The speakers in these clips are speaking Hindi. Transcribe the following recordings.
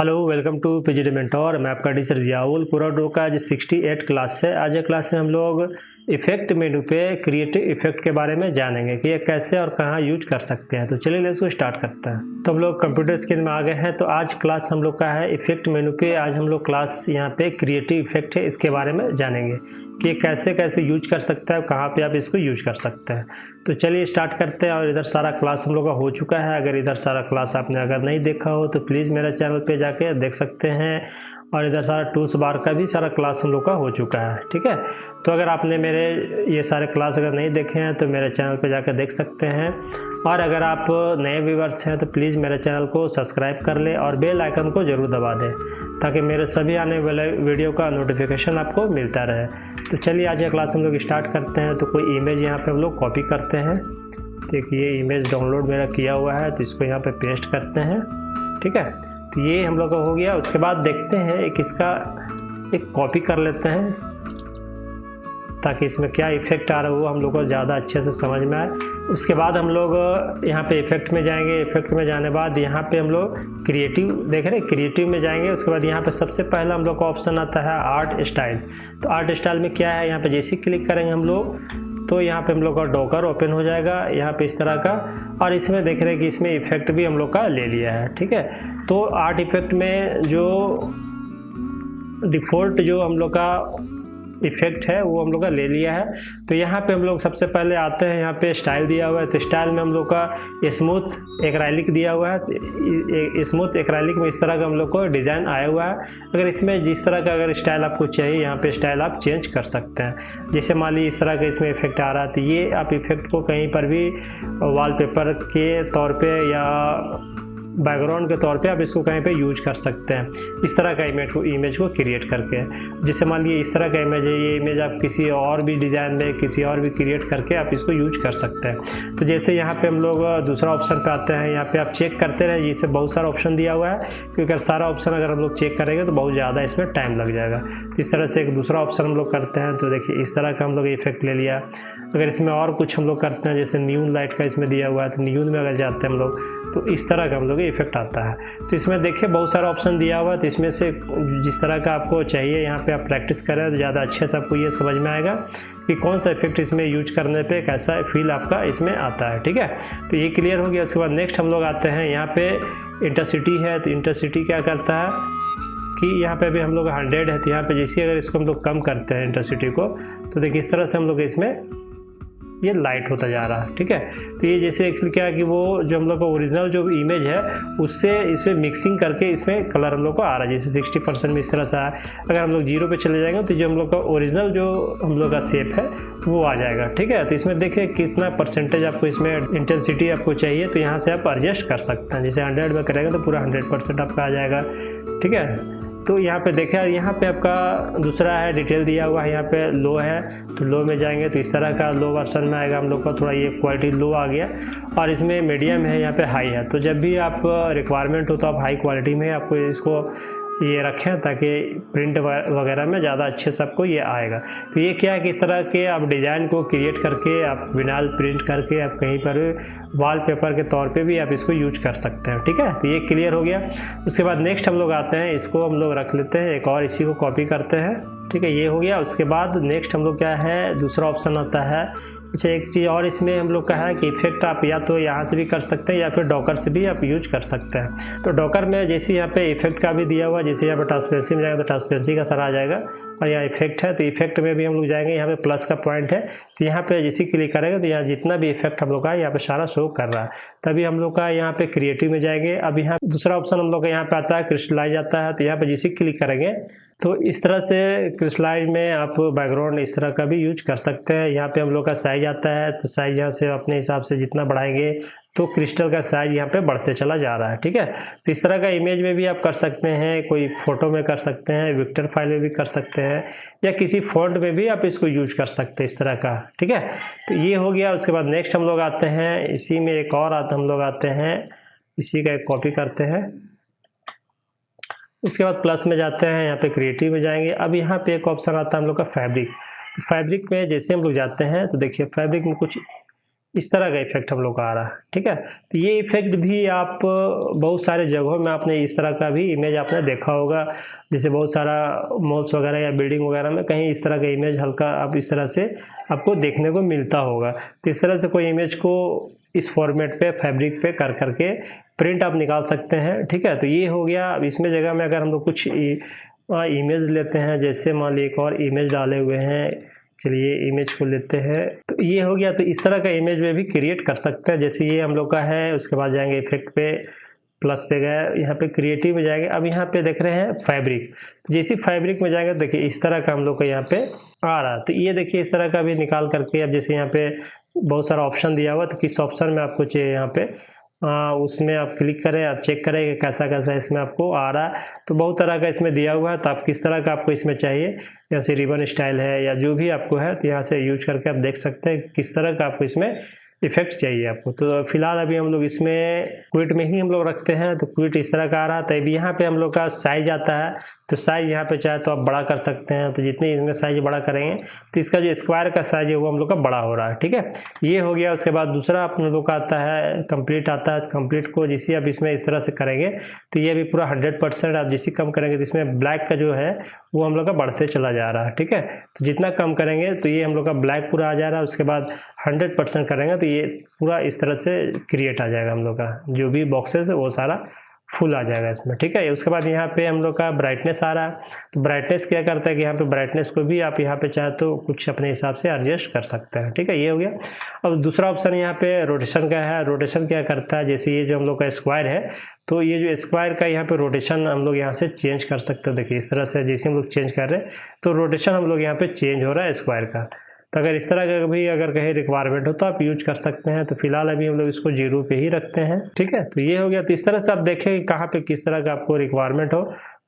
Hello, welcome to PGD mentor. मैं आपका टीचर जियाउल कुराडो का जो 68 क्लास है। आज क्लास में हम लोग इफेक्ट मेनू पे क्रिएटिव इफेक्ट के बारे में जानेंगे कि ये कैसे और कहाँ यूज कर सकते हैं। तो चलिए इसको स्टार्ट करते हैं। तो हम लोग कंप्यूटर स्क्रीन में आ गए हैं। तो आज क्लास हम लोग का है इफेक्ट मेनू पे। आज हम लोग क्लास यहाँ पे क्रिएटिव इफेक्ट है, इसके बारे में जानेंगे कि कैसे कैसे यूज कर सकते हैं, कहाँ पे आप इसको यूज कर सकते हैं। तो चलिए स्टार्ट करते हैं। और इधर सारा क्लास हम लोग का हो चुका है। अगर इधर सारा क्लास आपने अगर नहीं देखा हो तो प्लीज़ मेरे चैनल पे जाके देख सकते हैं। और इधर सारा टूल्स बार का भी सारा क्लास हम लोग का हो चुका है, ठीक है। तो अगर आपने मेरे ये सारे क्लास अगर नहीं देखे हैं तो मेरे चैनल पे जाकर देख सकते हैं। और अगर आप नए व्यूअर्स हैं तो प्लीज़ मेरे चैनल को सब्सक्राइब कर ले और बेल आइकन को ज़रूर दबा दें ताकि मेरे सभी आने वाले वीडियो का नोटिफिकेशन आपको मिलता रहे। तो चलिए आज ये क्लास हम लोग स्टार्ट करते हैं। तो कोई इमेज यहाँ पे हम लोग कॉपी करते हैं। देखिए इमेज डाउनलोड मेरा किया हुआ है तो इसको यहाँ पे पेस्ट करते हैं, ठीक है। तो ये हम लोग का हो गया। उसके बाद देखते हैं इसका एक कॉपी कर लेते हैं ताकि इसमें क्या इफेक्ट आ रहा है वो हम लोग को ज़्यादा अच्छे से समझ में आए। उसके बाद हम लोग यहाँ पे इफेक्ट में जाएंगे। इफेक्ट में जाने बाद यहाँ पे हम लोग क्रिएटिव देख रहे हैं, क्रिएटिव में जाएंगे। उसके बाद यहाँ पे सबसे पहला हम लोग का ऑप्शन आता है आर्ट स्टाइल। तो आर्ट स्टाइल में क्या है, यहाँ पे जैसे क्लिक करेंगे हम लोग तो यहाँ पे हम लोग का डॉकर ओपन हो जाएगा यहाँ पे इस तरह का। और इसमें देख रहे हैं कि इसमें इफेक्ट भी हम लोग का ले लिया है, ठीक है। तो आर्ट इफेक्ट में जो डिफ़ॉल्ट जो हम लोग का इफेक्ट है वो हम लोग का ले लिया है। तो यहाँ पे हम लोग सबसे पहले आते हैं, यहाँ पे स्टाइल दिया हुआ है। तो स्टाइल में हम लोग का स्मूथ एक्राइलिक दिया हुआ है। तो स्मूथ एक्राइलिक में इस तरह का हम लोग को डिज़ाइन आया हुआ है। अगर इसमें जिस तरह का अगर स्टाइल आपको चाहिए यहाँ पे स्टाइल आप चेंज कर सकते हैं। जैसे मान लीजिए इस तरह का इसमें इफेक्ट आ रहा है तो ये आप इफेक्ट को कहीं पर भी वॉलपेपर के तौर पर या बैकग्राउंड के तौर पे आप इसको कहीं पे यूज कर सकते हैं। इस तरह का इमेज को क्रिएट करके, जैसे मान लीजिए इस तरह का इमेज है, ये इमेज आप किसी और भी डिज़ाइन में किसी और भी क्रिएट करके आप इसको यूज कर सकते हैं। तो जैसे यहाँ पे हम लोग दूसरा ऑप्शन पे आते हैं। यहाँ पे आप चेक करते रहें, जिससे बहुत सारा ऑप्शन दिया हुआ है क्योंकि अगर सारा ऑप्शन अगर हम लोग चेक करेंगे तो बहुत ज़्यादा इसमें टाइम लग जाएगा। तो इस तरह से एक दूसरा ऑप्शन हम लोग करते हैं। तो देखिए इस तरह का हम लोग इफेक्ट ले लिया। अगर इसमें और कुछ हम लोग करते हैं, जैसे न्यून लाइट का इसमें दिया हुआ है तो न्यून में अगर जाते हैं हम लोग तो इस तरह का हम लोग इफेक्ट आता है। तो इसमें देखिए बहुत सारा ऑप्शन दिया हुआ है। तो इसमें से जिस तरह का आपको चाहिए यहाँ पे आप प्रैक्टिस करें तो ज़्यादा अच्छे से आपको ये समझ में आएगा कि कौन सा इफेक्ट इसमें यूज करने पे कैसा फील आपका इसमें आता है, ठीक है। तो ये क्लियर हो गया। उसके बाद नेक्स्ट हम लोग आते हैं, यहाँ पे इंटेंसिटी है। तो इंटेंसिटी क्या करता है कि यहाँ पे भी हम लोग 100 है। तो यहाँ पे जैसे अगर इसको हम लोग कम करते हैं इंटेंसिटी को तो देखिए इस तरह से हम लोग इसमें ये लाइट होता जा रहा है, ठीक है। तो ये जैसे एक्चुअली क्या है कि वो जो हम लोग का ओरिजिनल जो इमेज है उससे इसमें मिक्सिंग करके इसमें कलर हम लोग को आ रहा है। जैसे 60% में इस तरह से है। अगर हम लोग 0 पे चले जाएंगे तो जो हम लोग का ओरिजिनल जो हम लोग का शेप है वो आ जाएगा, ठीक है। तो इसमें देखिए कितना परसेंटेज आपको इसमें इंटेंसिटी आपको चाहिए तो यहाँ से आप एडजस्ट कर सकते हैं। जैसे 100 में करेंगे तो पूरा 100% आपका आ जाएगा, ठीक है। तो यहाँ पे देखा, यहाँ पे आपका दूसरा है डिटेल दिया हुआ है। यहाँ पे लो है तो लो में जाएंगे तो इस तरह का लो वर्जन में आएगा हम लोग का। थोड़ा ये क्वालिटी लो आ गया और इसमें मीडियम है, यहाँ पे हाई है। तो जब भी आप रिक्वायरमेंट हो तो आप हाई क्वालिटी में आपको इसको ये रखें ताकि प्रिंट वगैरह में ज़्यादा अच्छे से आपको ये आएगा। तो ये क्या है कि इस तरह के आप डिज़ाइन को क्रिएट करके आप विनाइल प्रिंट करके आप कहीं पर वॉलपेपर के तौर पे भी आप इसको यूज कर सकते हैं, ठीक है। तो ये क्लियर हो गया। उसके बाद नेक्स्ट हम लोग आते हैं, इसको हम लोग रख लेते हैं एक और, इसी को कॉपी करते हैं, ठीक है। ये हो गया। उसके बाद नेक्स्ट हम लोग क्या है, दूसरा ऑप्शन आता है। अच्छा एक चीज़ और इसमें हम लोग का है कि इफेक्ट आप या तो यहाँ से भी कर सकते हैं या फिर डॉकर से भी आप यूज कर सकते हैं। तो डॉकर में जैसे यहाँ पे इफेक्ट का भी दिया हुआ है, जैसे यहाँ पे ट्रांसपेरेंसी में जाएंगे तो ट्रांसपेरेंसी का सारा आ जाएगा। और यहाँ इफेक्ट है तो इफेक्ट में भी हम लोग जाएंगे, यहाँ पे प्लस का पॉइंट है। तो यहाँ पे जैसे क्लिक करेंगे तो यहाँ जितना भी इफेक्ट हम लोग का यहाँ पे सारा शो कर रहा है। तभी हम लोग का यहाँ पे क्रिएटिव में जाएंगे। अब यहाँ दूसरा ऑप्शन हम लोग का यहाँ पे आता है क्रिस्टलाइज आता है। तो यहाँ पे जैसे क्लिक करेंगे तो इस तरह से क्रिस्टलाइज में आप बैकग्राउंड इस तरह का भी यूज कर सकते हैं। यहाँ पे हम लोग का साइज आता है। तो साइज यहाँ से अपने हिसाब से जितना बढ़ाएंगे तो क्रिस्टल का साइज यहाँ पे बढ़ते चला जा रहा है, ठीक है। तो इस तरह का इमेज में भी आप कर सकते हैं, कोई फोटो में कर सकते हैं, वेक्टर फाइल में भी कर सकते हैं या किसी फॉन्ट में भी आप इसको यूज कर सकते हैं इस तरह का, ठीक है। तो ये हो गया। उसके बाद नेक्स्ट हम लोग आते हैं, इसी में एक और हम लोग आते हैं, इसी का एक कॉपी करते हैं। उसके बाद प्लस में जाते हैं, यहाँ पे क्रिएटिव में जाएंगे। अब यहाँ पे एक ऑप्शन आता है हम लोग का फैब्रिक। फैब्रिक में जैसे हम लोग जाते हैं तो देखिए फैब्रिक में कुछ इस तरह का इफेक्ट हम लोग का आ रहा है, ठीक है। तो ये इफेक्ट भी आप बहुत सारे जगहों में आपने इस तरह का भी इमेज आपने देखा होगा, जैसे बहुत सारा मॉल्स वगैरह या बिल्डिंग वगैरह में कहीं इस तरह का इमेज हल्का आप इस तरह से आपको देखने को मिलता होगा। तो इस तरह से कोई इमेज को इस फॉर्मेट पे फैब्रिक पे कर करके प्रिंट आप निकाल सकते हैं, ठीक है। तो ये हो गया। अब इसमें जगह में अगर हम लोग कुछ इमेज लेते हैं, जैसे मान लीजिए एक और इमेज डाले हुए हैं, चलिए इमेज को लेते हैं, तो ये हो गया। तो इस तरह का इमेज में भी क्रिएट कर सकते हैं, जैसे ये हम लोग का है। उसके बाद जाएंगे इफेक्ट पे, प्लस पे गए, यहाँ पे क्रिएटिव में जाएंगे। अब यहाँ पे देख रहे हैं फैब्रिक, तो जैसे फैब्रिक में जाएंगे देखिए इस तरह का हम लोग का यहाँ पे आ रहा है। तो ये देखिए इस तरह का भी निकाल करके, अब जैसे यहाँ पे बहुत सारा ऑप्शन दिया हुआ, तो किस ऑप्शन में आपको चाहिए यहाँ पे उसमें आप क्लिक करें, आप चेक करें कि कैसा कैसा इसमें आपको आ रहा है। तो बहुत तरह का इसमें दिया हुआ है, तो आप किस तरह का आपको इसमें चाहिए, जैसे रिबन स्टाइल है या जो भी आपको है, तो यहाँ से यूज करके आप देख सकते हैं किस तरह का आपको इसमें इफेक्ट चाहिए आपको। तो फिलहाल अभी हम लोग इसमें क्विट में ही हम लोग रखते हैं, तो क्विट इस तरह का आ रहा है। तो अभी यहाँ पे हम लोग का साइज आता है, तो साइज यहाँ पे चाहे तो आप बड़ा कर सकते हैं। तो जितने इसमें साइज बड़ा करेंगे तो इसका जो स्क्वायर का साइज है वो हम लोग का बड़ा हो रहा है, ठीक है। ये हो गया। उसके बाद दूसरा आप लोग का आता है कंप्लीट आता है। कंप्लीट को जैसे आप इसमें इस तरह से करेंगे तो ये भी पूरा 100%, आप जैसे कम करेंगे तो इसमें ब्लैक का जो है वो हम लोग का बढ़ते चला जा रहा है, ठीक है। तो जितना कम करेंगे तो ये हम लोग का ब्लैक पूरा आ जा रहा है। उसके बाद 100% करेंगे तो ये पूरा इस तरह से क्रिएट आ जाएगा हम लोग का, जो भी बॉक्सेस है वो सारा फुल आ जाएगा इसमें, ठीक है। उसके बाद यहाँ पे हम लोग का ब्राइटनेस आ रहा है। तो ब्राइटनेस क्या करता है कि यहाँ पे ब्राइटनेस को भी आप यहाँ पे चाहे तो कुछ अपने हिसाब से एडजस्ट कर सकते हैं, ठीक है। ये हो गया। अब दूसरा ऑप्शन यहाँ पे रोटेशन का है। रोटेशन क्या करता है, जैसे ये जो हम लोग का स्क्वायर है, तो ये जो स्क्वायर का यहाँ पे रोटेशन हम लोग यहाँ से चेंज कर सकते हैं। देखिए इस तरह से जैसे हम लोग चेंज कर रहे हैं तो रोटेशन हम लोग यहाँ पे चेंज हो रहा है स्क्वायर का। तो अगर इस तरह का भी अगर कहीं रिक्वायरमेंट हो तो आप यूज कर सकते हैं। तो फिलहाल अभी हम लोग इसको 0 पे ही रखते हैं, ठीक है। तो ये हो गया। तो इस तरह से आप देखें कहाँ पे किस तरह का आपको रिक्वायरमेंट हो,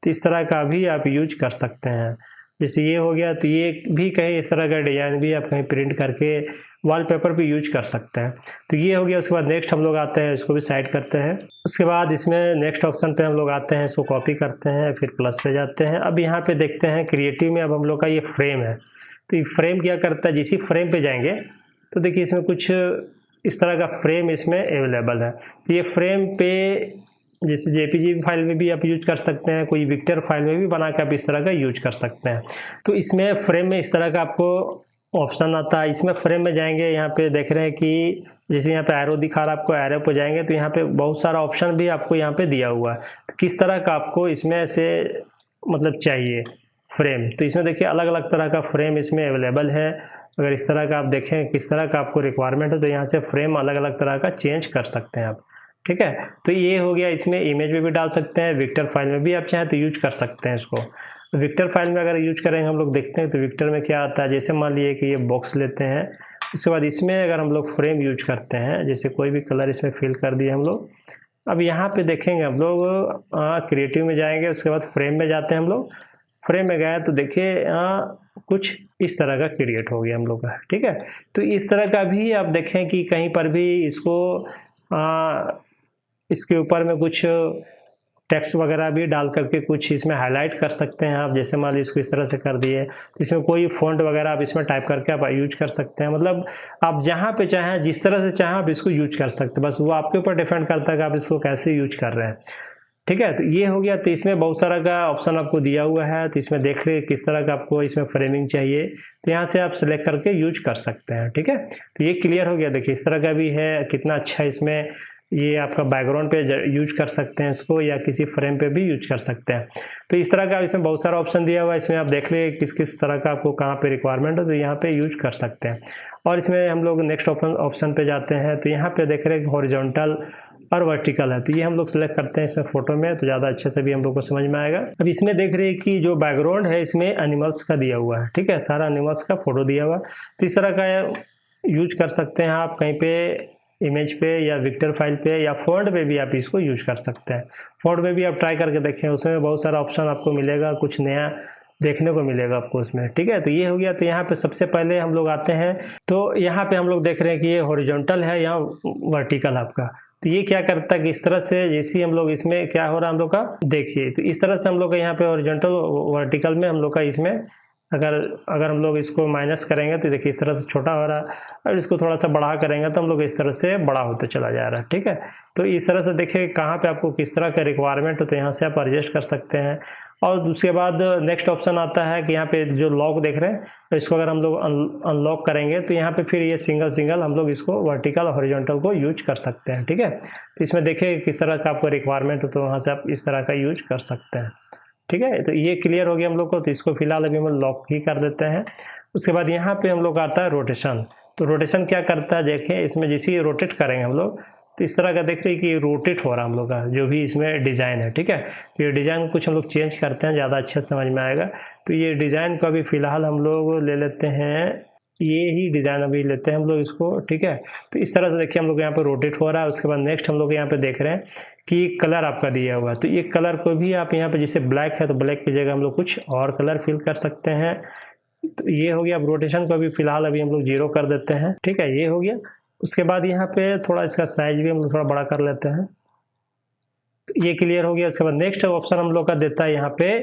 तो इस तरह का भी आप यूज कर सकते हैं। जैसे ये हो गया, तो ये भी कहीं इस तरह का डिजाइन भी आप कहीं प्रिंट करके वॉलपेपर पे यूज कर सकते हैं। तो ये हो गया। उसके बाद नेक्स्ट हम लोग आते हैं, इसको भी साइड करते हैं। उसके बाद इसमें नेक्स्ट ऑप्शन पे हम लोग आते हैं, इसको कॉपी करते हैं, फिर प्लस पे जाते हैं। अब यहाँ पे देखते हैं क्रिएटिव में, अब हम लोग का ये फ्रेम है। तो ये फ्रेम क्या करता है, जिस फ्रेम पे जाएंगे तो देखिए इसमें कुछ इस तरह का फ्रेम इसमें अवेलेबल है। तो ये फ्रेम पे जैसे जेपीजी फाइल में भी आप यूज कर सकते हैं, कोई विक्टर फाइल में भी बना के आप इस तरह का यूज कर सकते हैं। तो इसमें फ्रेम में इस तरह का आपको ऑप्शन आता है। इसमें फ्रेम में जाएंगे, यहाँ पे देख रहे हैं कि जैसे यहाँ पे एरो दिखा रहा है आपको, एरो पे जाएंगे तो यहाँ पे बहुत सारा ऑप्शन भी आपको यहाँ पे दिया हुआ है। तो किस तरह का आपको इसमें से मतलब चाहिए फ्रेम, तो इसमें देखिए अलग अलग तरह का फ्रेम इसमें अवेलेबल है। अगर इस तरह का आप देखें किस तरह का आपको रिक्वायरमेंट है तो यहाँ से फ्रेम अलग अलग तरह का चेंज कर सकते हैं आप, ठीक है। तो ये हो गया। इसमें इमेज में भी डाल सकते हैं, विक्टर फाइल में भी आप चाहें तो यूज कर सकते हैं इसको। विक्टर फाइल में अगर यूज करेंगे हम लोग देखते हैं तो विक्टर में क्या आता है, जैसे मान लीजिए कि ये बॉक्स लेते हैं, उसके बाद इसमें अगर हम लोग फ्रेम यूज करते हैं, जैसे कोई भी कलर इसमें फिल कर दिए हम लोग। अब यहाँ पे देखेंगे हम लोग क्रिएटिव में जाएंगे, उसके बाद फ्रेम में जाते हैं हम लोग। फ्रेम में गए तो देखिए कुछ इस तरह का क्रिएट हो गया हम लोग का, ठीक है। तो इस तरह का भी आप देखें कि कहीं पर भी इसको इसके ऊपर में कुछ टेक्स्ट वगैरह भी डाल करके कुछ इसमें हाईलाइट कर सकते हैं आप। जैसे मान लीजिए इसको इस तरह से कर दिए, इसमें कोई फ़ॉन्ट वगैरह आप इसमें टाइप करके आप यूज कर सकते हैं। मतलब आप जहाँ पे चाहें जिस तरह से चाहें आप इसको यूज कर सकते हैं, बस वो आपके ऊपर डिपेंड करता है कि आप इसको कैसे यूज कर रहे हैं, ठीक है। तो ये हो गया। तो इसमें बहुत सारा का ऑप्शन आपको दिया हुआ है, तो इसमें देख ले किस तरह का आपको इसमें फ्रेमिंग चाहिए, तो यहाँ से आप सेलेक्ट करके यूज कर सकते हैं, ठीक है। तो ये क्लियर हो गया। देखिए इस तरह का भी है, कितना अच्छा इसमें ये आपका बैकग्राउंड पे यूज कर सकते हैं इसको, या किसी फ्रेम पे भी यूज कर सकते हैं। तो इस तरह का इसमें बहुत सारा ऑप्शन दिया हुआ है। इसमें आप देख ले किस किस तरह का आपको कहाँ पे रिक्वायरमेंट है तो यहाँ पे यूज कर सकते हैं। और इसमें हम लोग नेक्स्ट ऑप्शन पे जाते हैं, तो यहाँ पे देख रहे हैं हॉरिजॉन्टल और वर्टिकल है, तो ये हम लोग सेलेक्ट करते हैं इसमें फोटो में, तो ज़्यादा अच्छे से भी हम लोग को समझ में आएगा। अब इसमें देख रहे हैं कि जो बैकग्राउंड है इसमें एनिमल्स का दिया हुआ है, ठीक है, सारा एनिमल्स का फोटो दिया हुआ। तो इस तरह का यूज कर सकते हैं आप कहीं पे इमेज पे या विक्टर फाइल पे या फॉन्ट पे भी आप इसको यूज कर सकते हैं। फॉन्ट में भी आप ट्राई करके देखें, उसमें बहुत सारा ऑप्शन आपको मिलेगा, कुछ नया देखने को मिलेगा आपको उसमें, ठीक है। तो ये हो गया। तो यहाँ पे सबसे पहले हम लोग आते हैं, तो यहाँ पे हम लोग देख रहे हैं कि ये हॉरिजॉन्टल है या वर्टिकल आपका। तो ये क्या करता है कि इस तरह से जैसे हम लोग इसमें क्या हो रहा है हम लोग का, देखिए तो इस तरह से हम लोग का यहाँ पे हॉरिजॉन्टल वर्टिकल में हम लोग का इसमें अगर अगर हम लोग इसको माइनस करेंगे तो देखिए इस तरह से छोटा हो रहा है, और इसको थोड़ा सा बढ़ा करेंगे तो हम लोग इस तरह से बड़ा होते चला जा रहा है। ठीक है, तो इस तरह से देखिए कहाँ पे आपको किस तरह का रिक्वायरमेंट हो तो यहाँ से आप एडजस्ट कर सकते हैं। और उसके बाद नेक्स्ट ऑप्शन आता है कि यहाँ पे जो लॉक देख रहे हैं, तो इसको अगर हम लोग अनलॉक करेंगे तो यहाँ पे फिर ये सिंगल सिंगल हम लोग इसको वर्टिकल और हॉरिजॉन्टल को यूज कर सकते हैं। ठीक है, तो इसमें देखिए किस तरह का आपको रिक्वायरमेंट हो तो वहाँ से आप इस तरह का यूज कर सकते हैं। ठीक है, तो ये क्लियर हो गया हम लोग को, तो इसको फिलहाल अभी हम लॉक ही कर देते हैं। उसके बाद यहाँ पे हम लोग आता है रोटेशन। तो रोटेशन क्या करता है, देखें इसमें जैसे ही रोटेट करेंगे हम लोग तो इस तरह का देख रहे हैं कि रोटेट हो रहा है हम लोग का जो भी इसमें डिज़ाइन है। ठीक है, तो ये डिज़ाइन कुछ हम लोग चेंज करते हैं, ज़्यादा अच्छा समझ में आएगा। तो ये डिज़ाइन को अभी फ़िलहाल हम लोग ले लेते हैं, ये ही डिज़ाइन अभी लेते हैं हम लोग इसको। ठीक है, तो इस तरह से देखिए हम लोग यहाँ पे रोटेट हो रहा है। उसके बाद नेक्स्ट हम लोग यहाँ पे देख रहे हैं कि कलर आपका दिया हुआ है, तो ये कलर को भी आप यहाँ पे जैसे ब्लैक है तो ब्लैक की जगह हम लोग कुछ और कलर फिल कर सकते हैं। तो ये हो गया। अब रोटेशन को अभी फिलहाल अभी हम लोग 0 कर देते हैं। ठीक है, ये हो गया। उसके बाद यहाँ पे थोड़ा इसका साइज भी हम लोग थोड़ा बड़ा कर लेते हैं। तो ये क्लियर हो गया। उसके बाद नेक्स्ट ऑप्शन हम लोग का देता है यहाँ पे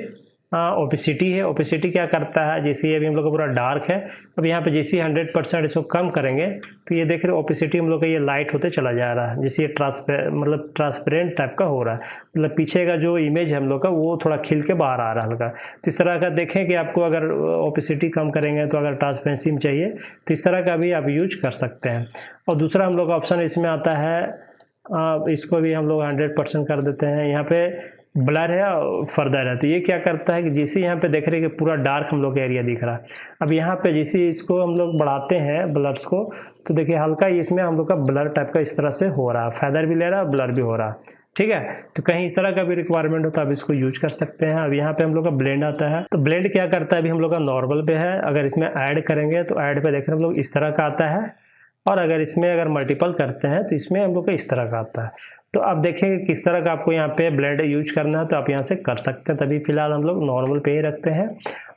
ओपेसिटी है। ओपेसिटी क्या करता है, जैसे अभी हम लोग का पूरा डार्क है, अब यहाँ पे जैसे 100% इसको कम करेंगे तो ये देख रहे हो ओपेसिटी हम लोग का ये लाइट होते चला जा रहा है, जैसे ये ट्रांसपेरेंट टाइप का हो रहा है, मतलब पीछे का जो इमेज है हम लोग का वो थोड़ा खिल के बाहर आ रहा है हल्का। तो इस तरह का देखें कि आपको अगर ओपेसिटी कम करेंगे तो अगर ट्रांसपेरेंसी में चाहिए तो इस तरह का भी आप यूज कर सकते हैं। और दूसरा हम लोग का ऑप्शन इसमें आता है, इसको भी हम लोग 100% कर देते हैं। यहाँ पे ब्लर है और फर्दर है, तो ये क्या करता है कि जैसे यहाँ पे देख रहे हैं कि पूरा डार्क हम लोग का एरिया दिख रहा है, अब यहाँ पे जैसे इसको हम लोग बढ़ाते हैं ब्लर्स को तो देखिए हल्का इसमें हम लोग का ब्लर टाइप का इस तरह से हो रहा है, फेदर भी ले रहा है ब्लर भी हो रहा है। ठीक है, तो कहीं इस तरह का भी रिक्वायरमेंट हो तो आप इसको यूज कर सकते हैं। अब यहाँ पे हम लोग का ब्लेंड आता है, तो ब्लेंड क्या करता है, अभी हम लोग का नॉर्मल पे है, अगर इसमें ऐड करेंगे तो ऐड पे देख रहे हैं हम लोग इस तरह का आता है, और अगर इसमें अगर मल्टीपल करते हैं तो इसमें हम लोग का इस तरह का आता है। तो आप देखेंगे किस तरह का आपको यहाँ पे ब्लेंड यूज करना है तो आप यहाँ से कर सकते हैं। तभी फिलहाल हम लोग नॉर्मल पे ही रखते हैं।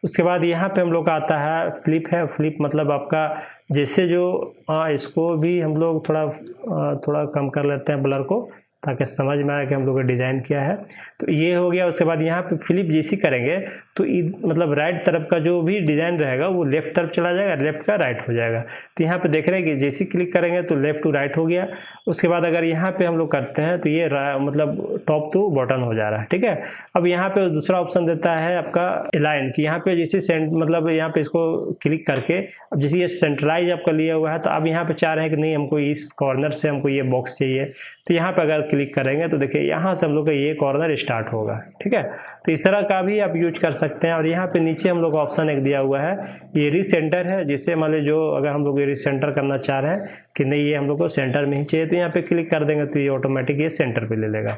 उसके बाद यहाँ पे हम लोग का आता है फ्लिप है। फ्लिप मतलब आपका जैसे जो इसको भी हम लोग थोड़ा कम कर लेते हैं ब्लर को, ताकि समझ में आए कि हम लोग का डिज़ाइन क्या है। तो ये हो गया। उसके बाद यहाँ पे फ्लिप जैसी करेंगे तो मतलब राइट तरफ का जो भी डिज़ाइन रहेगा वो लेफ्ट तरफ चला जाएगा, लेफ्ट का राइट हो जाएगा। तो यहाँ पे देख रहे हैं कि जैसे क्लिक करेंगे तो लेफ्ट टू राइट हो गया। उसके बाद अगर यहाँ पे हम लोग करते हैं तो ये मतलब टॉप टू बॉटम हो जा रहा है। ठीक है, अब यहाँ पे दूसरा ऑप्शन देता है आपका अलाइन, कि यहाँ पे जैसे मतलब यहाँ पे इसको क्लिक करके अब जैसे ये सेंट्रलाइज आपका लिया हुआ है तो अब यहाँ पे चाह रहे हैं कि नहीं हमको इस कॉर्नर से हमको ये बॉक्स चाहिए, तो यहाँ पे अगर क्लिक करेंगे तो देखिए यहाँ से हम लोग का ये कॉर्नर स्टार्ट होगा। ठीक है, तो इस तरह का भी आप यूज कर सकते हैं। और यहाँ पे नीचे हम लोग का ऑप्शन एक दिया हुआ है, ये रीसेंटर है, जिससे मान लीजिए जो अगर हम लोग ये रीसेंटर करना चाह रहे हैं कि नहीं ये हम लोग को सेंटर में ही चाहिए तो यहाँ पे क्लिक कर देंगे तो ये ऑटोमेटिक ये सेंटर पे ले लेगा।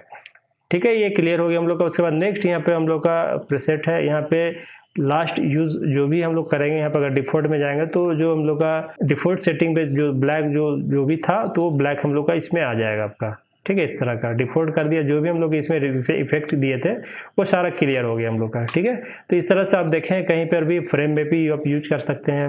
ठीक है, ये क्लियर हो गया हम लोग का। उसके बाद नेक्स्ट यहाँ पे हम लोग का प्रीसेट है। यहाँ पे लास्ट यूज जो भी हम लोग करेंगे, यहाँ पर अगर डिफॉल्ट में जाएंगे तो जो हम लोग का डिफॉल्ट सेटिंग पे जो ब्लैक जो भी था तो ब्लैक हम लोग का इसमें आ जाएगा आपका। ठीक है, इस तरह का डिफॉल्ट कर दिया, जो भी हम लोग इसमें इफेक्ट दिए थे वो सारा क्लियर हो गया हम लोग का। ठीक है, तो इस तरह से आप देखें कहीं पर भी फ्रेम में भी आप यूज कर सकते हैं।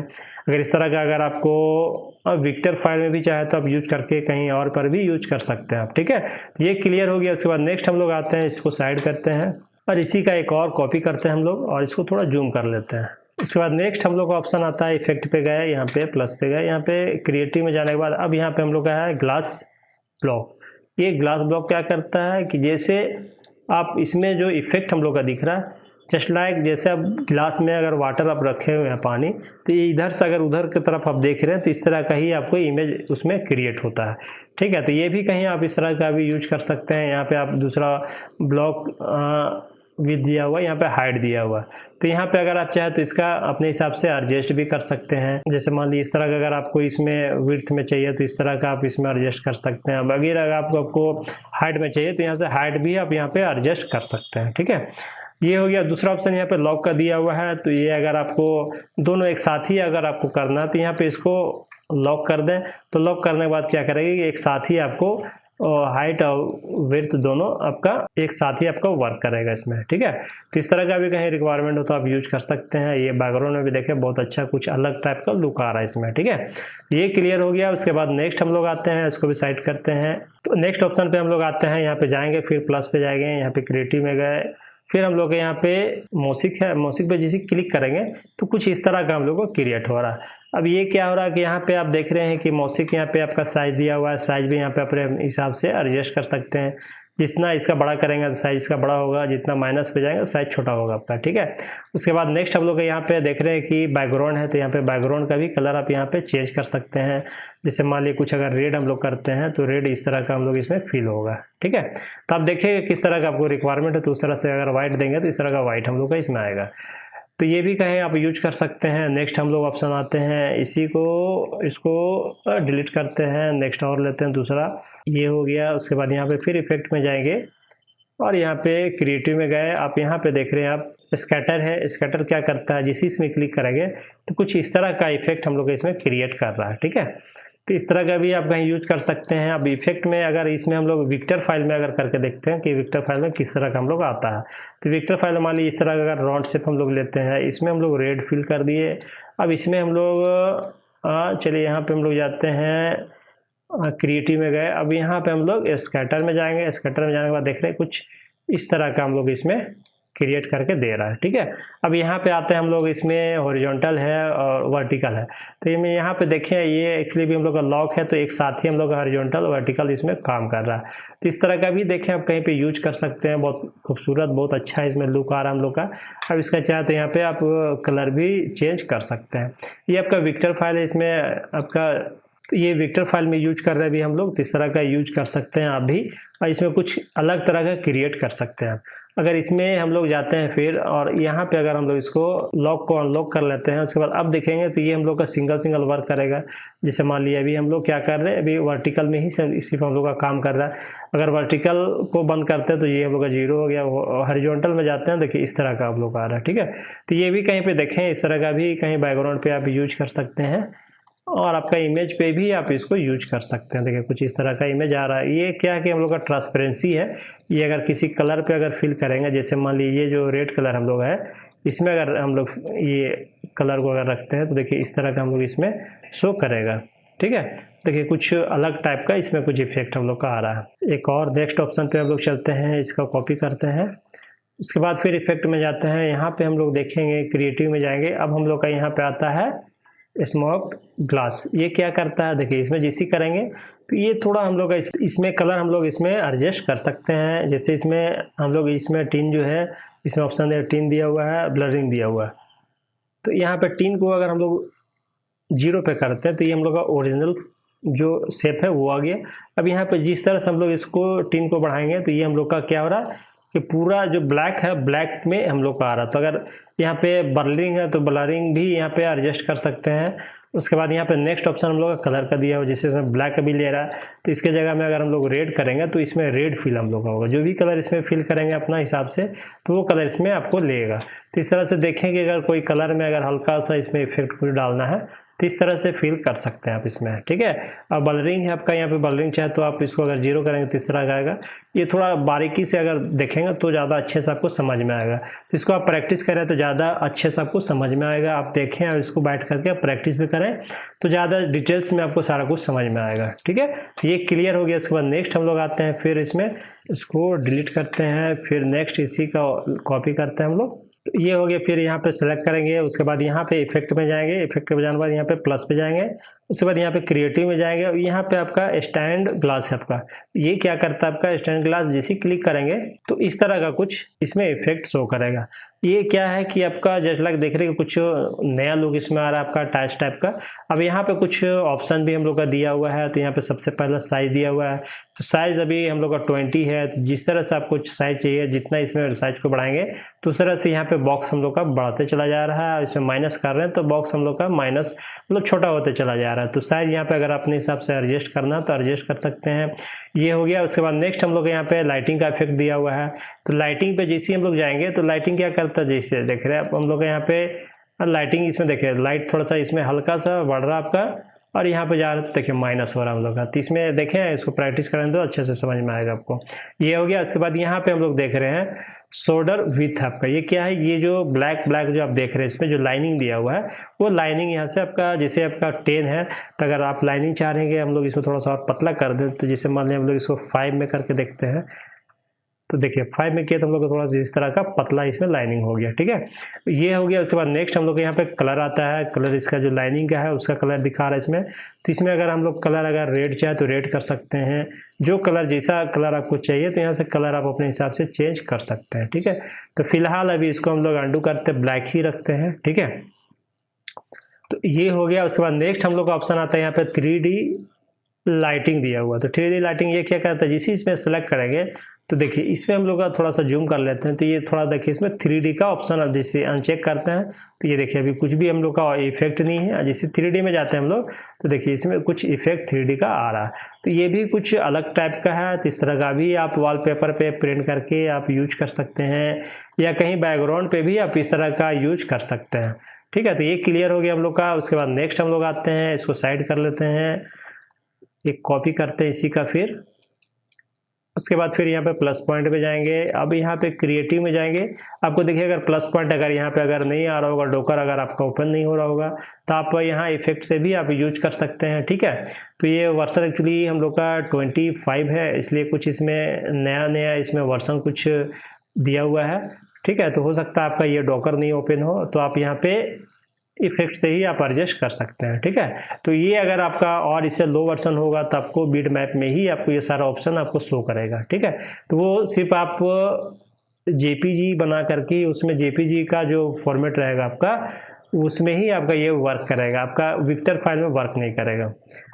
अगर इस तरह का अगर आपको विक्टर फाइल में भी चाहे तो आप यूज करके कहीं और पर भी यूज कर सकते हैं आप। ठीक है, तो ये क्लियर हो गया। उसके बाद नेक्स्ट हम लोग आते हैं, इसको साइड करते हैं और इसी का एक और कॉपी करते हैं हम लोग और इसको थोड़ा जूम कर लेते हैं। उसके बाद नेक्स्ट हम लोग का ऑप्शन आता है इफेक्ट पे गए, यहाँ पे प्लस पे गए, यहाँ पे क्रिएटिव में जाने के बाद अब यहाँ पे हम लोग का है ग्लास ब्लॉक। ये ग्लास ब्लॉक क्या करता है कि जैसे आप इसमें जो इफेक्ट हम लोग का दिख रहा है जस्ट लाइक जैसे आप गिलास में अगर वाटर आप रखे हुए हैं पानी, तो ये इधर से अगर उधर की तरफ आप देख रहे हैं तो इस तरह का ही आपको इमेज उसमें क्रिएट होता है। ठीक है, तो ये भी कहीं आप इस तरह का भी यूज कर सकते हैं। यहाँ पे आप दूसरा ब्लॉक विद दिया हुआ, यहाँ पे हाइट दिया हुआ, तो यहाँ पे अगर आप चाहें तो इसका अपने हिसाब से एडजस्ट भी कर सकते हैं। जैसे मान लीजिए इस तरह का अगर आपको इसमें विड्थ में चाहिए तो इस तरह का आप इसमें एडजस्ट कर सकते हैं। अब अगर आपको हाइट में चाहिए तो यहाँ से हाइट भी आप यहाँ पे एडजस्ट कर सकते हैं। ठीक है, ये हो गया। दूसरा ऑप्शन यहाँ पे लॉक का दिया हुआ है, तो ये अगर आपको दोनों एक साथ ही अगर आपको करना है तो यहाँ पे इसको लॉक कर दें। तो लॉक करने के बाद क्या करेगी कि एक साथ ही आपको हाइट और विड्थ दोनों आपका एक साथ ही आपका वर्क करेगा इसमें। ठीक है, तो इस तरह का भी कहीं रिक्वायरमेंट हो तो आप यूज कर सकते हैं। ये बैकग्राउंड में भी देखें बहुत अच्छा कुछ अलग टाइप का लुक आ रहा है इसमें। ठीक है, ये क्लियर हो गया। उसके बाद नेक्स्ट हम लोग आते हैं, इसको भी साइड करते हैं। तो नेक्स्ट ऑप्शन पे हम लोग आते हैं, यहाँ पे जाएंगे, फिर प्लस पे जाएंगे, यहाँ पे क्रिएटिव में गए, फिर हम लोग यहाँ पे मौसिक है, मौसिक पे जैसे क्लिक करेंगे तो कुछ इस तरह का हम लोग को क्रिएट हो रहा है। अब ये क्या हो रहा है कि यहाँ पे आप देख रहे हैं कि मौसिक यहाँ पे आपका साइज दिया हुआ है, साइज भी यहाँ पे अपने हिसाब से एडजस्ट कर सकते हैं। जितना इसका बड़ा करेंगे तो साइज का बड़ा होगा, जितना माइनस पे जाएंगे साइज छोटा होगा आपका, ठीक है। उसके बाद नेक्स्ट हम लोग यहाँ पे देख रहे हैं कि बैकग्राउंड है, तो यहाँ पे बैकग्राउंड का भी कलर आप यहाँ पे चेंज कर सकते हैं। जैसे मान लीजिए कुछ अगर रेड हम लोग करते हैं तो रेड इस तरह का हम लोग इसमें फील होगा, ठीक है। तो आप देखिए किस तरह का आपको रिक्वायरमेंट है, तो उस तरह से अगर व्हाइट देंगे तो इस तरह का व्हाइट हम लोग का इसमें आएगा। तो ये भी कहें आप यूज कर सकते हैं। नेक्स्ट हम लोग ऑप्शन आते हैं, इसको डिलीट करते हैं, नेक्स्ट और लेते हैं दूसरा, ये हो गया। उसके बाद यहाँ पे फिर इफेक्ट में जाएंगे और यहाँ पे क्रिएटिव में गए। आप यहाँ पे देख रहे हैं आप स्कैटर है, स्कैटर क्या करता है, जिस इसमें क्लिक करेंगे तो कुछ इस तरह का इफेक्ट हम लोग इसमें क्रिएट कर रहा है, ठीक है। तो इस तरह का भी आप कहीं यूज कर सकते हैं। अब इफेक्ट में अगर इसमें हम लोग विक्टर फाइल में अगर करके देखते हैं कि विक्टर फाइल में किस तरह का हम लोग आता है, तो विक्टर फाइल मान लीजिए इस तरह का अगर राउंड शेप हम लोग लेते हैं, इसमें हम लोग रेड फिल कर दिए। अब इसमें हम लोग चलिए यहाँ पे हम लोग जाते हैं क्रिएटिव में गए। अब यहाँ पे हम लोग स्कैटर में जाएंगे, स्कैटर में जाने के बाद देख रहे हैं कुछ इस तरह का हम लोग इसमें क्रिएट करके दे रहा है, ठीक है। अब यहाँ पे आते हैं हम लोग, इसमें हॉरिजॉन्टल है और वर्टिकल है। तो ये में यहाँ पे देखें, ये एक्चुअली भी हम लोग का लॉक है, तो एक साथ ही हम लोग का हॉरिजॉन्टल और वर्टिकल इसमें काम कर रहा है। तो इस तरह का भी देखें आप कहीं पे यूज कर सकते हैं। बहुत खूबसूरत, बहुत अच्छा इसमें लुक आ रहा है हम लोग का। अब इसका चाहे तो यहाँ पे आप कलर भी चेंज कर सकते हैं। ये आपका विक्टर फाइल है, इसमें आपका तो ये विक्टर फाइल में यूज कर रहे हैं भी हम लोग, तो इस तरह का यूज कर सकते हैं आप भी। और इसमें कुछ अलग तरह का क्रिएट कर सकते हैं। अगर इसमें हम लोग जाते हैं फिर और यहाँ पे अगर हम लोग इसको लॉक को अनलॉक कर लेते हैं, उसके बाद अब देखेंगे तो ये हम लोग का सिंगल वर्क करेगा। जैसे मान लिया अभी हम लोग क्या कर रहे हैं, अभी वर्टिकल में ही सिर्फ हम लोग का काम कर रहा है। अगर वर्टिकल को बंद करते हैं तो ये हम लोग का 0 हो गया। हॉरिजॉन्टल में जाते हैं, देखिए इस तरह का आप लोग आ रहा है, ठीक है। तो ये भी कहीं पे देखें, इस तरह का भी कहीं बैकग्राउंड पे आप यूज कर सकते हैं और आपका इमेज पे भी आप इसको यूज कर सकते हैं। देखिए कुछ इस तरह का इमेज आ रहा है। ये क्या है कि हम लोग का ट्रांसपेरेंसी है। ये अगर किसी कलर पे अगर फिल करेंगे, जैसे मान लीजिए जो रेड कलर हम लोग है, इसमें अगर हम लोग ये कलर को अगर रखते हैं तो देखिए इस तरह का हम लोग इसमें शो करेगा, ठीक है। देखिए कुछ अलग टाइप का इसमें कुछ इफेक्ट हम लोग का आ रहा है। एक और नेक्स्ट ऑप्शन पे हम लोग चलते हैं, इसका कॉपी करते हैं। उसके बाद फिर इफेक्ट में जाते हैं, यहाँ पे हम लोग देखेंगे क्रिएटिव में जाएंगे। अब हम लोग का यहाँ पे आता है स्मोक ग्लास। ये क्या करता है, देखिए इसमें जिसी करेंगे तो ये थोड़ा हम लोग इसमें कलर हम लोग इसमें एडजस्ट कर सकते हैं। जैसे इसमें हम लोग इसमें टीन जो है, इसमें ऑप्शन है टीन दिया हुआ है, ब्लरिंग दिया हुआ है। तो यहाँ पे टीन को अगर हम लोग 0 पे करते हैं तो ये हम लोग का ओरिजिनल जो शेप है वो आ गया। अब यहाँ पे जिस तरह से हम लोग इसको टीन को बढ़ाएंगे तो ये हम लोग का क्या हो रहा है कि पूरा जो ब्लैक है, ब्लैक में हम लोग का आ रहा है। तो अगर यहाँ पे ब्लरिंग है तो ब्लरिंग भी यहाँ पे एडजस्ट कर सकते हैं। उसके बाद यहाँ पे नेक्स्ट ऑप्शन हम लोग का कलर का दिया हुआ, जिससे इसमें ब्लैक भी ले रहा है तो इसके जगह में अगर हम लोग रेड करेंगे तो इसमें रेड फिल हम लोग का होगा। जो भी कलर इसमें फिल करेंगे अपना हिसाब से तो वो कलर इसमें आपको लेगा। तो इस तरह से देखें कि अगर कोई कलर में अगर हल्का सा इसमें इफेक्ट कुछ डालना है तो इस तरह से फिल कर सकते हैं आप इसमें, ठीक है। अब ब्लरिंग है आपका, यहाँ पे ब्लरिंग चाहे तो आप इसको अगर 0 करेंगे तो इस तरह का आएगा। ये थोड़ा बारीकी से अगर देखेंगे तो ज़्यादा अच्छे से आपको समझ में आएगा। तो इसको आप प्रैक्टिस करें तो ज़्यादा अच्छे से आपको समझ में आएगा। आप देखें और इसको बैठ करके आप प्रैक्टिस भी करें तो ज़्यादा डिटेल्स में आपको सारा कुछ समझ में आएगा, ठीक है। ये क्लियर हो गया। इसके बाद नेक्स्ट हम लोग आते हैं, फिर इसमें इसको डिलीट करते हैं, फिर नेक्स्ट इसी का कॉपी करते हैं हम लोग। तो ये हो गया। फिर यहाँ पे सेलेक्ट करेंगे, उसके बाद यहाँ पे इफेक्ट में जाएंगे, इफेक्ट में जाने के बाद यहाँ पे प्लस पे जाएंगे, उसके बाद यहाँ पे क्रिएटिव में जाएंगे। और यहाँ पे आपका स्टैंड ग्लास है आपका। ये क्या करता है आपका स्टैंड ग्लास, जैसे क्लिक करेंगे तो इस तरह का कुछ इसमें इफेक्ट शो करेगा। ये क्या है कि आपका जैसे लग देख रहे हैं कुछ नया लुक इसमें आ रहा है आपका अटैच टाइप का। अब यहाँ पे कुछ ऑप्शन भी हम लोग का दिया हुआ है। तो यहाँ पे सबसे पहला साइज दिया हुआ है, तो साइज अभी हम लोग का 20 है। तो जिस तरह से आपको साइज चाहिए, जितना इसमें साइज को बढ़ाएंगे तो उस तरह से यहाँ पे बॉक्स हम लोग का बढ़ाते चला जा रहा है। इसमें माइनस कर रहे हैं तो बॉक्स हम लोग का माइनस मतलब छोटा होते चला जा रहा है। तो साइज यहाँ पे अगर अपने हिसाब से एडजस्ट करना तो एडजस्ट कर सकते हैं। ये हो गया। उसके बाद नेक्स्ट हम लोग यहाँ पे लाइटिंग का इफेक्ट दिया हुआ है। तो लाइटिंग पे जैसे हम लोग जाएंगे तो लाइटिंग क्या करता है, जैसे देख रहे हैं आप हम लोग यहाँ पे लाइटिंग इसमें देखिए लाइट थोड़ा सा इसमें हल्का सा बढ़ रहा है आपका और यहाँ पे जा रहा है तो देखिए माइनस हो रहा है हम लोग का। तो इसमें देखें, इसको प्रैक्टिस करें तो अच्छे से समझ में आएगा आपको। ये हो गया। उसके बाद यहाँ पे हम लोग देख रहे हैं शोल्डर विथ आपका। ये क्या है, ये जो ब्लैक जो आप देख रहे हैं इसमें जो लाइनिंग दिया हुआ है वो लाइनिंग यहाँ से आपका जैसे आपका 10 है तो अगर आप लाइनिंग चाह रहे हैं हम लोग इसको थोड़ा सा और पतला कर दें तो जैसे मान लिया हम लोग इसको 5 में करके देखते हैं तो देखिए 5 में किया तो हम लोग को थोड़ा सा इस तरह का पतला इसमें लाइनिंग हो गया, ठीक है। ये हो गया। उसके बाद नेक्स्ट हम लोग को यहाँ पे कलर आता है। कलर इसका जो लाइनिंग का है उसका कलर दिखा रहा है इसमें। तो इसमें अगर हम लोग कलर अगर रेड चाहे तो रेड कर सकते हैं, जो कलर जैसा कलर आपको चाहिए तो यहाँ से कलर आप अपने हिसाब से चेंज कर सकते हैं, ठीक है। तो फिलहाल अभी इसको हम लोग अंडू करते ब्लैक ही रखते हैं, ठीक है। तो ये हो गया। उसके बाद नेक्स्ट हम लोग का ऑप्शन आता है यहाँ पे 3D लाइटिंग दिया हुआ। तो 3D लाइटिंग ये क्या करता है, जिसे इसमें सेलेक्ट करेंगे तो देखिए इसमें हम लोग का थोड़ा सा जूम कर लेते हैं। तो ये थोड़ा देखिए इसमें 3D का ऑप्शन अब जैसे अनचेक करते हैं तो ये देखिए अभी कुछ भी हम लोग का इफेक्ट नहीं है। जैसे 3D में जाते हैं हम लोग तो देखिए इसमें कुछ इफेक्ट 3D का आ रहा है। तो ये भी कुछ अलग टाइप का है। तो इस तरह का भी आप वॉलपेपर पे प्रिंट करके आप यूज कर सकते हैं, या कहीं बैकग्राउंड पे भी आप इस तरह का यूज कर सकते हैं, ठीक है। तो ये क्लियर हो गया हम लोग का। उसके बाद नेक्स्ट हम लोग आते हैं, इसको साइड कर लेते हैं, एक कॉपी करते हैं इसी का। फिर उसके बाद फिर यहाँ पे प्लस पॉइंट पे जाएंगे। अब यहाँ पे क्रिएटिव में जाएंगे। आपको देखिए अगर प्लस पॉइंट अगर यहाँ पे अगर नहीं आ रहा होगा, डोकर अगर आपका ओपन नहीं हो रहा होगा तो आप यहाँ इफेक्ट से भी आप यूज कर सकते हैं, ठीक है। तो ये वर्सन एक्चुअली हम लोग का 25 है, इसलिए कुछ इसमें नया इसमें वर्सन कुछ दिया हुआ है, ठीक है। तो हो सकता है आपका ये डोकर नहीं ओपन हो, तो आप यहाँ पे इफेक्ट से ही आप एडजस्ट कर सकते हैं, ठीक है। तो ये अगर आपका और इससे लो वर्जन होगा तो आपको बिट मैप में ही आपको ये सारा ऑप्शन आपको शो करेगा, ठीक है। तो वो सिर्फ आप जेपीजी बना करके उसमें जेपीजी का जो फॉर्मेट रहेगा आपका उसमें ही आपका ये वर्क करेगा, आपका विक्टर फाइल में वर्क नहीं करेगा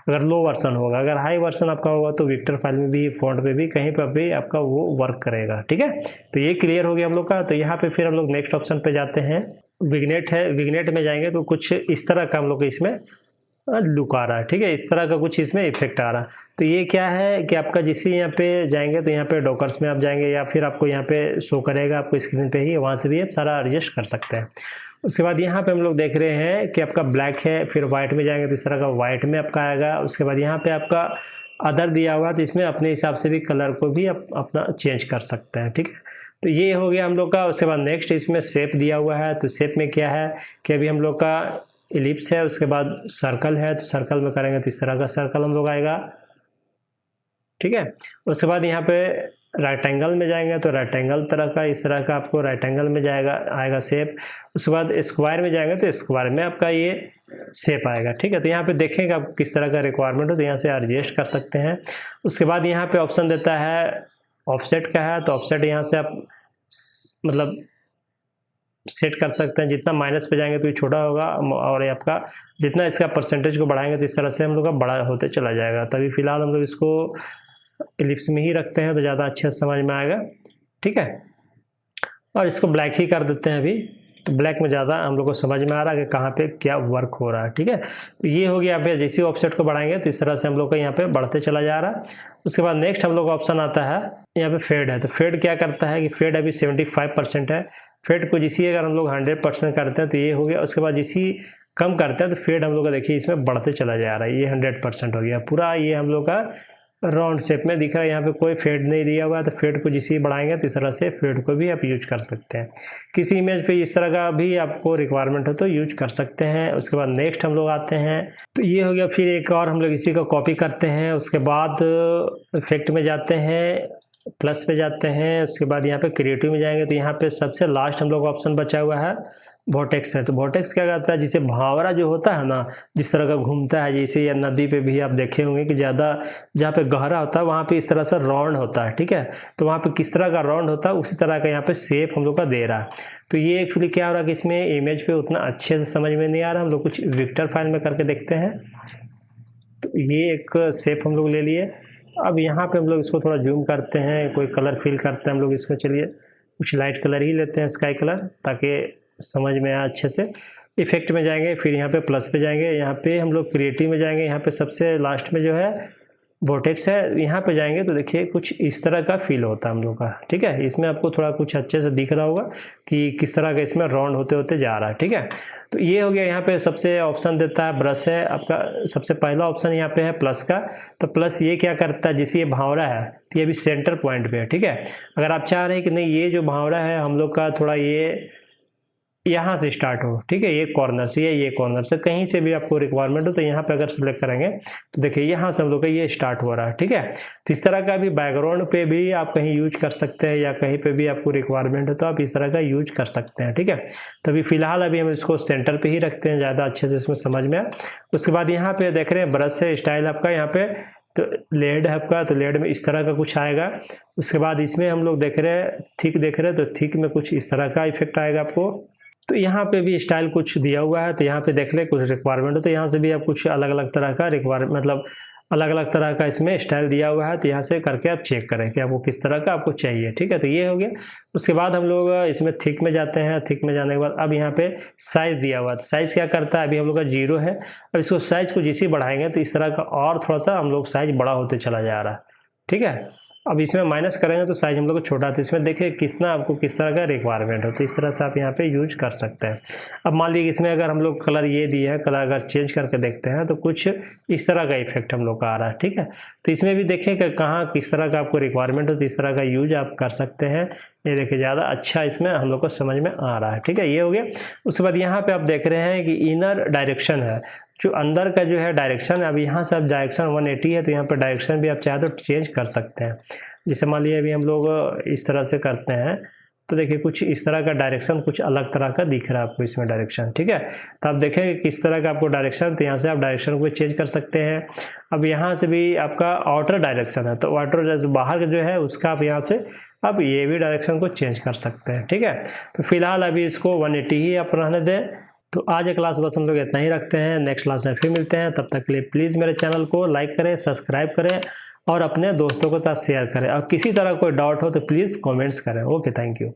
अगर लो वर्जन होगा। अगर हाई वर्जन आपका होगा तो विक्टर फाइल में भी, फॉन्ट पे भी, कहीं पर भी आपका वो वर्क करेगा, ठीक है। तो ये क्लियर हो गया हम लोग का। तो यहाँ पे फिर हम लोग नेक्स्ट ऑप्शन पे जाते हैं। विग्नेट है, विग्नेट में जाएंगे तो कुछ इस तरह का हम लोग इसमें लुक आ रहा है, ठीक है। इस तरह का कुछ इसमें इफेक्ट आ रहा है। तो ये क्या है कि आपका जिससे यहाँ पे जाएंगे तो यहाँ पे डॉकर्स में आप जाएंगे या फिर आपको यहाँ पे शो करेगा आपको स्क्रीन पे ही, वहाँ से भी आप सारा एडजस्ट कर सकते हैं। उसके बाद यहाँ पे हम लोग देख रहे हैं कि आपका ब्लैक है, फिर वाइट में जाएंगे तो इस तरह का वाइट में आपका आएगा। उसके बाद यहाँ पे आपका अदर दिया हुआ तो इसमें अपने हिसाब से भी कलर को भी आप अपना चेंज कर सकते हैं, ठीक है। तो ये हो गया हम लोग का। उसके बाद नेक्स्ट इसमें शेप दिया हुआ है। तो शेप में क्या है कि अभी हम लोग का एलिप्स है, उसके बाद सर्कल है, तो सर्कल में करेंगे तो इस तरह का सर्कल हम लोग आएगा, ठीक है। उसके बाद यहाँ पे राइट एंगल में जाएंगे तो राइट एंगल तरह का इस तरह का आपको राइट एंगल में आएगा शेप। उसके बाद स्क्वायर में जाएंगे तो स्क्वायर में आपका ये शेप आएगा, ठीक है। तो यहाँ पे देखेंगे आप किस तरह का रिक्वायरमेंट हो तो यहाँ से एडजस्ट कर सकते हैं। उसके बाद यहाँ पे ऑप्शन देता है ऑफसेट का है, तो ऑफसेट यहाँ से आप मतलब सेट कर सकते हैं। जितना माइनस पे जाएंगे तो ये छोटा होगा और ये आपका जितना इसका परसेंटेज को बढ़ाएंगे तो इस तरह से हम लोग का बड़ा होते चला जाएगा। तभी फिलहाल हम लोग इसको एलिप्स में ही रखते हैं तो ज़्यादा अच्छे से समझ में आएगा, ठीक है। और इसको ब्लैक ही कर देते हैं अभी, तो ब्लैक में ज़्यादा हम लोग को समझ में आ रहा है कि कहाँ पे क्या वर्क हो रहा है, ठीक है। तो ये हो गया। यहाँ पे जैसे ऑफसेट को बढ़ाएंगे तो इस तरह से हम लोग का यहाँ पे बढ़ते चला जा रहा है। उसके बाद नेक्स्ट हम लोग का ऑप्शन आता है यहाँ पे फेड है। तो फेड क्या करता है कि फेड अभी 75% है। फेड को जिसी अगर हम लोग 100% करते हैं तो ये हो गया। उसके बाद जिसी कम करते हैं तो फेड हम लोग का देखिए इसमें बढ़ते चला जा रहा है। ये 100% हो गया पूरा। ये हम लोग का राउंड शेप में दिख रहा है, यहाँ पे कोई फेड नहीं दिया हुआ है। तो फेड को जिसे बढ़ाएंगे तो इस तरह से फेड को भी आप यूज कर सकते हैं। किसी इमेज पे इस तरह का भी आपको रिक्वायरमेंट हो तो यूज कर सकते हैं। उसके बाद नेक्स्ट हम लोग आते हैं, तो ये हो गया। फिर एक और हम लोग इसी को कॉपी करते हैं। उसके बाद इफेक्ट में जाते हैं, प्लस पे जाते हैं। उसके बाद यहाँ पे क्रिएटिव में जाएंगे तो यहाँ पे सबसे लास्ट हम लोग ऑप्शन बचा हुआ है वोटेक्स है। तो वोटेक्स क्या करता है, जिसे भावरा जो होता है ना, जिस तरह का घूमता है, जैसे या नदी पे भी आप देखे होंगे कि ज़्यादा जहाँ पे गहरा होता है वहाँ पे इस तरह से राउंड होता है, ठीक है। तो वहाँ पे किस तरह का राउंड होता है उसी तरह का यहाँ पे शेप हम लोग का दे रहा है। तो ये एक्चुअली क्या हो रहा है कि इसमें इमेज पे उतना अच्छे से समझ में नहीं आ रहा। हम लोग कुछ विक्टर फाइल में करके देखते हैं। तो ये एक शेप हम लोग ले लिए। अब यहाँ पे हम लोग इसको थोड़ा जूम करते हैं, कोई कलर फिल करते हैं हम लोग इसमें। चलिए कुछ लाइट कलर ही लेते हैं, स्काई कलर, ताकि समझ में आए अच्छे से। इफेक्ट में जाएंगे, फिर यहाँ पे प्लस पे जाएंगे, यहाँ पे हम लोग क्रिएटिव में जाएंगे। यहाँ पे सबसे लास्ट में जो है वोटेक्स है, यहाँ पे जाएंगे तो देखिए कुछ इस तरह का फील होता है हम लोग का, ठीक है। इसमें आपको थोड़ा कुछ अच्छे से दिख रहा होगा कि किस तरह का इसमें राउंड होते होते जा रहा है, ठीक है। तो ये हो गया। यहाँ पे सबसे ऑप्शन देता है ब्रश है आपका, सबसे पहला ऑप्शन यहाँ पे है प्लस का। तो प्लस ये क्या करता है, जैसे ये भावरा है तो ये भी सेंटर पॉइंट पे है, ठीक है। अगर आप चाह रहे हैं कि नहीं ये जो भावरा है हम लोग का थोड़ा ये यहाँ से स्टार्ट हो, ठीक है, ये कॉर्नर से या ये कॉर्नर से कहीं से भी आपको रिक्वायरमेंट हो तो यहाँ पे अगर सिलेक्ट करेंगे तो देखिए यहाँ से हम लोग का ये स्टार्ट हो रहा है, ठीक है। तो इस तरह का भी बैकग्राउंड पे भी आप कहीं यूज कर सकते हैं या कहीं पे भी आपको रिक्वायरमेंट हो तो आप इस तरह का यूज कर सकते हैं, ठीक है। तो अभी फिलहाल अभी हम इसको सेंटर पे ही रखते हैं, ज़्यादा अच्छे से इसमें समझ में आए। उसके बाद यहाँ पे देख रहे हैं ब्रश है, स्टाइल आपका यहाँ पे तो लेड है आपका, तो लेड में इस तरह का कुछ आएगा। उसके बाद इसमें हम लोग देख रहे हैं थिक देख रहे हैं, तो थिक में कुछ इस तरह का इफेक्ट आएगा आपको। तो यहाँ पे भी स्टाइल कुछ दिया हुआ है, तो यहाँ पे देख ले कुछ रिक्वायरमेंट हो तो यहाँ से भी आप कुछ अलग अलग तरह का रिक्वायरमेंट मतलब अलग अलग तरह का इसमें स्टाइल दिया हुआ है, तो यहाँ से करके आप चेक करें कि आपको किस तरह का आपको चाहिए, ठीक है। तो ये हो गया। उसके बाद हम लोग इसमें थिक में जाते हैं। थिक में जाने के बाद अब यहाँ पे साइज़ दिया हुआ है, तो साइज़ क्या करता है, अभी हम लोग का 0 है। अब इसको साइज़ को जिसे बढ़ाएंगे तो इस तरह का और थोड़ा सा हम लोग साइज़ बड़ा होते चला जा रहा है, ठीक है। अब इसमें माइनस करेंगे तो साइज हम लोग को छोटा, तो इसमें देखिए कितना आपको किस तरह का रिक्वायरमेंट हो, तो इस तरह से आप यहाँ पे यूज कर सकते हैं। अब मान लीजिए इसमें अगर हम लोग कलर ये दिए है, कलर अगर चेंज करके देखते हैं तो कुछ इस तरह का इफेक्ट हम लोग का आ रहा है, ठीक है। तो इसमें भी देखें कि कहाँ किस तरह का आपको रिक्वायरमेंट हो तो इस तरह का यूज आप कर सकते हैं। ये देखिए ज़्यादा अच्छा इसमें हम लोग को समझ में आ रहा है, ठीक है। ये हो गया। उसके बाद यहाँ पे आप देख रहे हैं कि इनर डायरेक्शन है, जो अंदर का जो है डायरेक्शन, अब यहाँ से अब डायरेक्शन 180 है तो यहाँ पर डायरेक्शन भी आप चाहे तो चेंज कर सकते हैं। जैसे मान लीजिए अभी हम लोग इस तरह से करते हैं तो देखिए कुछ इस तरह का डायरेक्शन कुछ अलग तरह का दिख रहा है आपको इसमें डायरेक्शन, ठीक है। तो आप देखेंगे किस तरह का आपको डायरेक्शन, तो यहाँ से आप डायरेक्शन को चेंज कर सकते हैं। अब यहाँ से भी आपका आउटर डायरेक्शन है, तो आउटर बाहर जो है उसका आप यहाँ से अब ये भी डायरेक्शन को चेंज कर सकते हैं, ठीक है। तो फिलहाल अभी इसको 180 ही आप रहने दें। तो आज का क्लास बस हम लोग इतना ही रखते हैं, नेक्स्ट क्लास में फिर मिलते हैं। तब तक के लिए प्लीज़ मेरे चैनल को लाइक करें, सब्सक्राइब करें और अपने दोस्तों के साथ शेयर करें। और किसी तरह कोई डाउट हो तो प्लीज़ कमेंट्स करें। Okay, thank you.